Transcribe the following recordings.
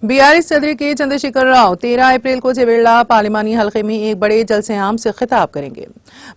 BRS सदर के चंद्रशेखर राव 13 अप्रैल को चेवेल्ला पार्लिमानी हलके में एक बड़े जलसे आम से खिताब करेंगे।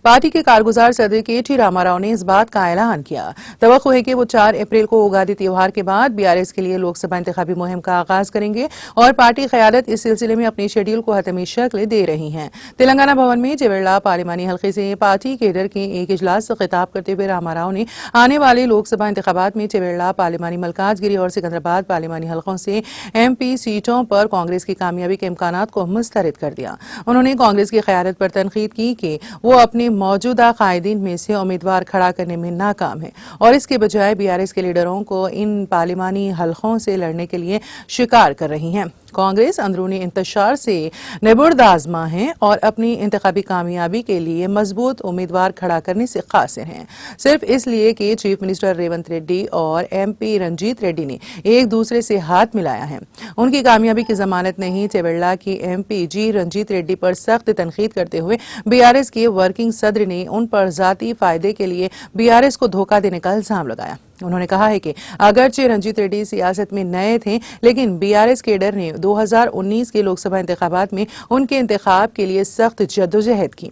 पार्टी के कारगुजार सदर के टी रामाराव ने इस बात का ऐलान किया। तवक्को है कि वो 4 अप्रैल को उगादी त्योहार के बाद बीआरएस के लिए लोकसभा इंतखाबी मुहिम का आगाज करेंगे और पार्टी क़यादत इस सिलसिले में अपने शेड्यूल को हतमी शक्ल दे रही है। तेलंगाना भवन में चेवेल्ला पार्लिमानी हलके से पार्टी केडर के एक इजलास से खिताब करते हुए रामाराव ने आने वाले लोकसभा इंतखाबात में चेवेल्ला पार्लिमानी मलकाजगिरी और सिकंदराबाद पार्लिमानी हलकों से MP सीटों पर कांग्रेस की कामयाबी के इम्कानात को मुस्तरद कर दिया। उन्होंने कांग्रेस की क़यादत पर तनकीद की कि वो अपने मौजूदा कायदीन में से उम्मीदवार खड़ा करने में नाकाम है और इसके बजाय बीआरएस के लीडरों को इन पार्लिमानी हलकों से लड़ने के लिए शिकार कर रही हैं। कांग्रेस अंदरूनी इंतशार से निबुर्द आज़मा है और अपनी इंतखाबी कामयाबी के लिए मजबूत उम्मीदवार खड़ा करने से कासिर हैं, सिर्फ इसलिए कि चीफ मिनिस्टर रेवंत रेड्डी और MP रंजीत रेड्डी ने एक दूसरे से हाथ मिलाया है। उनकी कामयाबी की जमानत नहीं। चेवेल्ला की MP जी रंजीत रेड्डी पर सख्त तनकीद करते हुए बीआरएस के वर्किंग सदर ने उन पर जाती फायदे के लिए बीआरएस को धोखा देने का इल्जाम लगाया। उन्होंने कहा है कि अगरचे रंजीत रेड्डी सियासत में नए थे, लेकिन बीआरएस केडर ने 2019 के लोकसभा इंतखाबात में उनके इंतखाब के लिए सख्त जद्दोजहद की।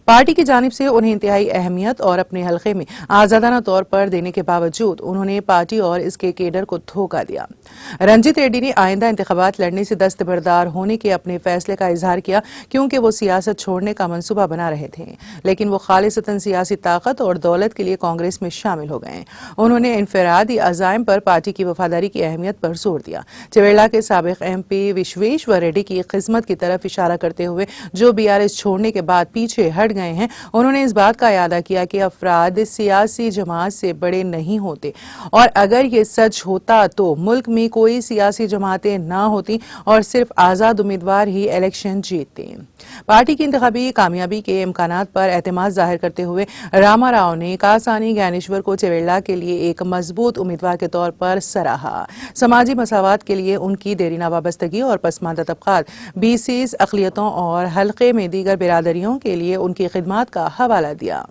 पार्टी की जानिब से उन्हें इंतहाई अहमियत और अपने हलके में आजादाना तौर पर देने के बावजूद उन्होंने पार्टी और इसके केडर को धोखा दिया। रंजीत रेड्डी ने आइंदा इंतखाबात लड़ने से दस्तबरदार होने के अपने फैसले का इजहार किया क्योंकि वो सियासत छोड़ने का मंसूबा बना रहे थे, लेकिन वो खालिसतन सियासी ताकत और दौलत के लिए कांग्रेस में शामिल हो गए। उन्होंने इनफरादी अज़ाइम पर पार्टी की वफादारी की अहमियत पर जोर दिया। चेवेल्ला के साबिक MP विश्वेश्वर रेड्डी की खिदमत की तरफ इशारा करते हुए जो बीआरएस छोड़ने के बाद पीछे हट गए हैं, उन्होंने इस बात का यादा किया कि अफराद सियासी जमात से बड़े नहीं होते और अगर ये सच होता तो मुल्क में कोई सियासी जमातें ना होती और सिर्फ आजाद उम्मीदवार ही इलेक्शन जीतते। पार्टी की इंतखाबी कामयाबी के इम्कानात पर एतमाद जाहिर करते हुए रामाराव ने कासानी ज्ञानेश्वर को चेवेल्ला के लिए एक मजबूत उम्मीदवार के तौर पर सराहा। समाजी मसावत के लिए उनकी देरीना वाबस्तगी और पसमानदा तबकात, BCs, अक़लियतों और हल्के में दीगर बिरादरियों के लिए उनकी खिदमात का हवाला दिया।